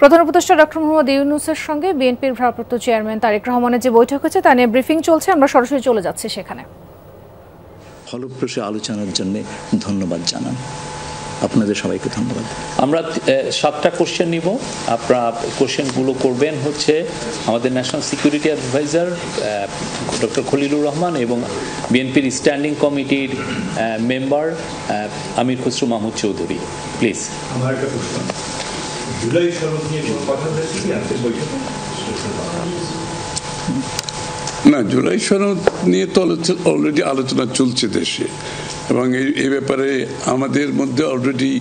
প্রধান উপদেষ্টা ডক্টর মোহাম্মদ ইউনূসের সঙ্গে বিএনপির ভারপ্রাপ্ত চেয়ারম্যান তারেক রহমানের যে বৈঠক হয়েছে তা নিয়ে ব্রিফিং চলছে, আমরা সরাসরি চলে যাচ্ছি সেখানে। ফলপ্রসূ আলোচনার জন্য ধন্যবাদ জানান, আপনাদের সবাইকে ধন্যবাদ। আমরা 7টা কোশ্চেন নিব, আপনারা কোশ্চেনগুলো করবেন হচ্ছে আমাদের national security adviser doctor Khalilur Rahman এবং বিএনপির স্ট্যান্ডিং কমিটির মেম্বার আমির খসরু মাহমুদ চৌধুরী। প্লিজ। আমার একটা প্রশ্ন, জুলাই সনদ নিয়ে কোনো কথা হয়েছে কি আজকের বৈঠকে? না, জুলাই সনদ নিয়ে তো অলরেডি আলোচনা চলছে দেশে, এবং এই ব্যাপারে আমাদের মধ্যে অলরেডি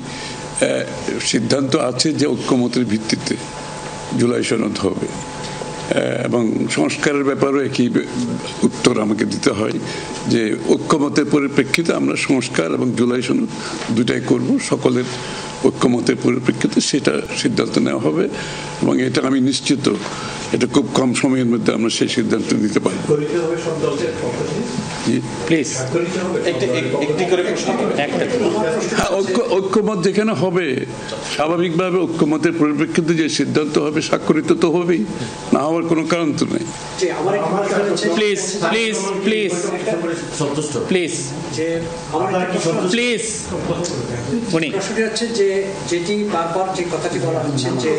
সিদ্ধান্ত আছে যে ঐক্যমতের ভিত্তিতে জুলাই সনদ হবে, এবং সংস্কারের ব্যাপারেও একই উত্তর আমাকে দিতে হয় যে ঐক্যমতের পরিপ্রেক্ষিতে আমরা সংস্কার এবং জুলাই সনদ দুটাই করব, সকলের ঐক্যমতের পরিপ্রেক্ষিতে সেটা সিদ্ধান্ত নেওয়া হবে, এবং এটা আমি নিশ্চিত এটা খুব কম সময়ের মধ্যে আমরা সেই সিদ্ধান্ত নিতে পারবো। ঐক্যমত যেখানে হবে, স্বাভাবিকভাবে ঐক্যমতের পরিপ্রেক্ষিতে যে সিদ্ধান্ত হবে স্বাক্ষরিত তো হবেই, না হওয়ার কোনো কারণ তো নেই। Please please please please please. প্রশ্নটি হচ্ছে যে যেটি বারবার যে কথাটি বলা হচ্ছে যে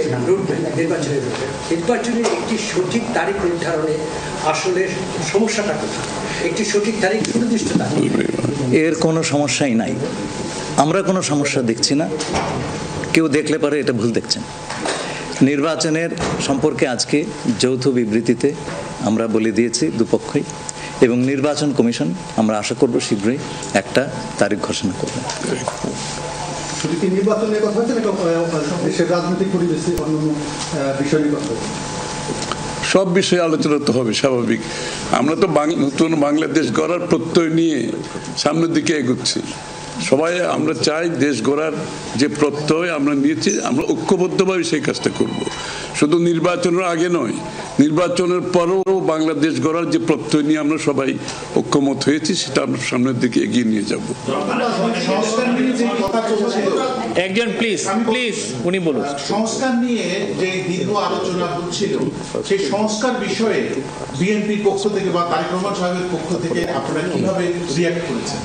নির্বাচনের একটি সঠিক তারিখ নির্ধারণে আসলে সমস্যাটা কোথায়? একটি সঠিক তারিখ সুনির্দিষ্ট তারিখ, এর কোনো সমস্যাই নাই, আমরা কোনো সমস্যা দেখছি না, কেউ দেখলে পারে এটা ভুল দেখছেন। নির্বাচনের সম্পর্কে আজকে যৌথ বিবৃতিতে আমরা বলে দিয়েছি দুপক্ষই, এবং নির্বাচন কমিশন আমরা আশা করব শীঘ্রই একটা তারিখ ঘোষণা করবে। নির্বাচনের কথা হচ্ছে দেশের রাজনৈতিক পরিবেশে অন্যান্য বিষয় নিয়ে কথা, সব বিষয়ে আলোচনা তো হবে স্বাভাবিক। আমরা তো নতুন বাংলাদেশ গড়ার প্রত্যয় নিয়ে সামনের দিকে এগোচ্ছি, সবাই আমরা চাই দেশ গড়ার যে প্রত্যয় আমরা নিয়েছি আমরা ঐক্যবদ্ধভাবে সেই কাজটা করব। শুধু নির্বাচনের আগে নয়, নির্বাচনের পরেও বাংলাদেশ গড়ার যে প্রত্যয় নিয়ে আমরা সবাই ঐক্যমত হয়েছি সেটা আমরা সামনের দিকে এগিয়ে নিয়ে যাব। একজন প্লিজ প্লিজ উনি বলুন। সংস্কার নিয়ে যে দীর্ঘ আলোচনা হচ্ছিল, সেই সংস্কার বিষয়ে বিএনপির পক্ষ থেকে বা তারেক রহমান সাহেবের পক্ষ থেকে আপনারা কিভাবে রিঅ্যাক্ট করেছেন?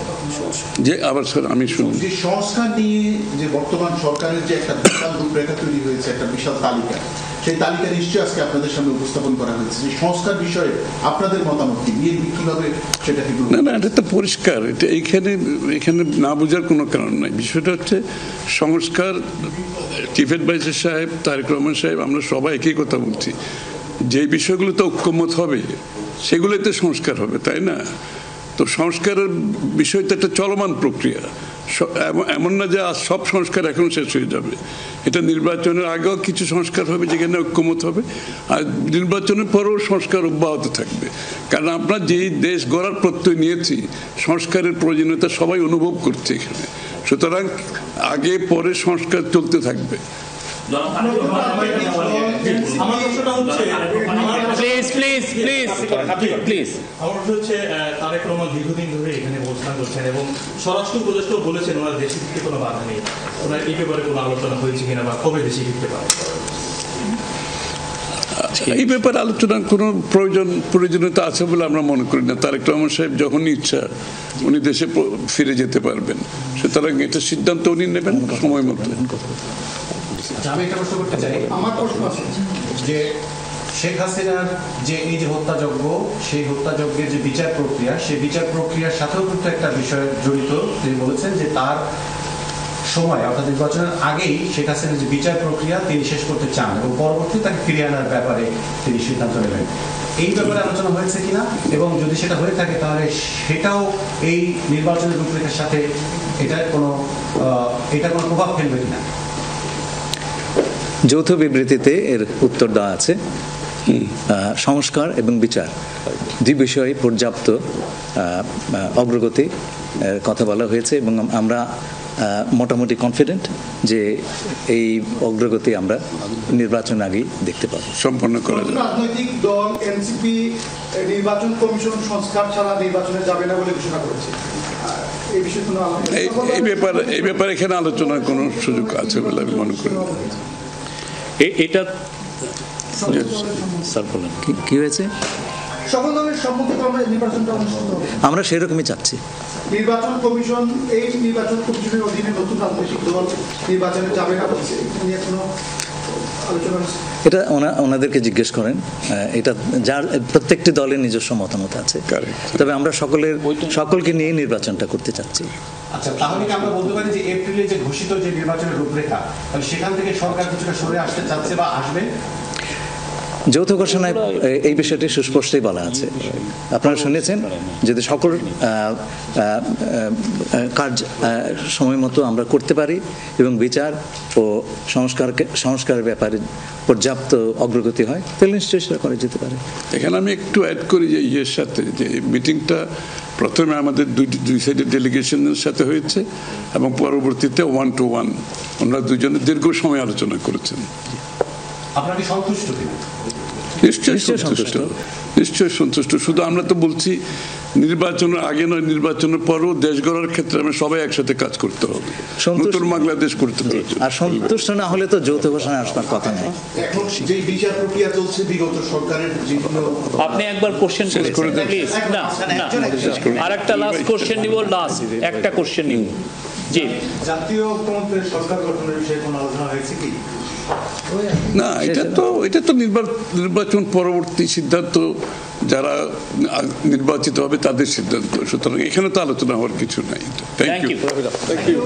যে আবার স্যার আমি শুনি, যে সংস্কার নিয়ে যে বর্তমান সরকারের যে একটা বিশাল রূপরেখা তৈরি হয়েছে, একটা বিশাল তালিকা, সেই তালিকা নিশ্চয়ই আজকে আপনাদের সামনে উপস্থাপন করা হয়েছে। যে সংস্কার বিষয়ে আপনাদের মতামত কি, বিএনপি কিভাবে সেটাকে? না না, এটা তো পরিষ্কার, এটা এখানে না বোঝার কোনো কারণ নাই। বিষয়টা হচ্ছে সংস্কার, চিফ অ্যাডভাইজার সাহেব, তারেক রহমান সাহেব, আমরা সবাই একই কথা বলছি, যে বিষয়গুলোতে ঐক্যমত হবে সেগুলোতে সংস্কার হবে, তাই না? তো সংস্কারের বিষয়টা একটা চলমান প্রক্রিয়া, এমন না যে আজ সব সংস্কার এখন শেষ হয়ে যাবে। এটা নির্বাচনের আগেও কিছু সংস্কার হবে যেখানে ঐক্যমত হবে, আর নির্বাচনের পরেও সংস্কার অব্যাহত থাকবে, কারণ আমরা যেই দেশ গড়ার প্রত্যয় নিয়েছি সংস্কারের প্রয়োজনীয়তা সবাই অনুভব করছে এখানে, সুতরাং আগে পরে সংস্কার চলতে থাকবে। তারেক রহমান দীর্ঘদিন ধরে এখানে অবস্থান করছেন এবং স্বরাষ্ট্র উপদেষ্টাও বলেছেন ওনার দেশে ফিরতে কোনো বাধা নেই। ওনার এই ব্যাপারে কোনো আলোচনা হয়েছে কিনা বা কবে দেশে ফিরতে পারে? এই ব্যাপারে আলোচনার কোনো প্রয়োজনীয়তা আছে বলে আমরা মনে করি না। তারেক রহমান সাহেব যখন ইচ্ছা উনি দেশে ফিরে যেতে পারবেন, সুতরাং এটা সিদ্ধান্ত উনি নেবেন সময় মতো। আমি একটা প্রশ্ন করতে চাই, আমার প্রশ্ন আছে যে শেখ হাসিনার যে এই যে হত্যাযজ্ঞ, সেই হত্যাযজ্ঞের যে বিচার প্রক্রিয়া, সেই বিচার প্রক্রিয়ার সাথেও কিন্তু একটা বিষয় জড়িত। তিনি বলেছেন যে তার সময় অর্থাৎ নির্বাচনের আগেই শেখ হাসিনার যে বিচার প্রক্রিয়া তিনি শেষ করতে চান এবং পরবর্তী তাকে ফিরিয়ে আনার ব্যাপারে তিনি সিদ্ধান্ত নেবেন। এই ব্যাপারে আলোচনা হয়েছে কিনা, এবং যদি সেটা হয়ে থাকে তাহলে সেটাও এই নির্বাচনের রূপরেখার সাথে এটা কোনো প্রভাব ফেলবে কিনা? যৌথ বিবৃতিতে এর উত্তর দেওয়া আছে। সংস্কার এবং বিচার দুই বিষয়ে পর্যাপ্ত অগ্রগতি কথা বলা হয়েছে, এবং আমরা মোটামুটি কনফিডেন্ট যে এই অগ্রগতি আমরা নির্বাচন আগেই দেখতে পাবো। সম্পন্ন করা যাবে। রাজনৈতিক দল এনসিপি নির্বাচন কমিশন সংস্কার ছাড়া নির্বাচনে যাবে না বলে ঘোষণা করেছে। এই ব্যাপারে এখানে আলোচনার কোনো সুযোগ আছে বলে আমি মনে করি। এটা স্যার বলেন। কি হয়েছে? সকল দলের সম্মতিতে আমরা নির্বাচনটা অনুষ্ঠিত হবে। আমরা সেরকমই চাচ্ছি। নির্বাচন কমিশন এই নির্বাচন কমিশনের অধীনে নতুন রাজনৈতিক দল নির্বাচনে যাবে না বলছে, এটা নিয়ে কোনো আলোচনা হচ্ছে? এটা ওনাদেরকে জিজ্ঞেস করেন। এটা যার প্রত্যেকটি দলের নিজস্ব মতামত আছে, তবে আমরা সকলকে নিয়ে নির্বাচনটা করতে চাচ্ছি। আচ্ছা, তাহলে কি আমরা বলতে পারি যে এপ্রিলে যে ঘোষিত যে নির্বাচনের রূপরেখা, তাহলে সেখান থেকে সরকার কিছুটা সরে আসতে চাচ্ছে বা আসবে? যৌথ ঘোষণায় এই বিষয়টি সুস্পষ্টই বলা আছে। আপনারা শুনেছেন, যদি সকল কাজ সময় মতো আমরা করতে পারি এবং বিচার ও সংস্কারের ব্যাপারে পর্যাপ্ত অগ্রগতি হয়, তাহলে নিশ্চয়ই সেটা করা যেতে পারে। এখানে আমি একটু অ্যাড করি যে ইয়ের সাথে, যে মিটিংটা প্রথমে আমাদের দুই সাইডের ডেলিগেশনের সাথে হয়েছে এবং পরবর্তীতে 1-to-1 ওনারা দুজনে দীর্ঘ সময় আলোচনা করেছেন। আপনারা কি সন্তুষ্ট কিনা? নিশ্চয়ই সন্তুষ্ট। শুধু আমরা তো বলছি নির্বাচনের আগে নয়, নির্বাচনের পরও দেশ গড়ার ক্ষেত্রে আমরা সবাই একসাথে কাজ করতে হবে, নতুন বাংলাদেশ করতে হবে। আর সন্তুষ্ট না হলে তো যৌথ ঘোষণা আসবার কথা নয়। এখন যে বিচার প্রক্রিয়া চলছে বিগত সরকারের যেগুলো, আপনি একবার কোশ্চেন করে দেন প্লিজ। না আরেকটা লাস্ট কোশ্চেন নিব, লাস্ট একটা কোশ্চেন নিব। জি, জাতীয় ঐক্যমত্যের সরকার গঠনের বিষয়ে কোনো আলোচনা হয়েছে কি? না, এটা তো নির্বাচন পরবর্তী সিদ্ধান্ত, যারা নির্বাচিত হবে তাদের সিদ্ধান্ত, সুতরাং এখানে তো আলোচনা হওয়ার কিছু নাই। Thank you.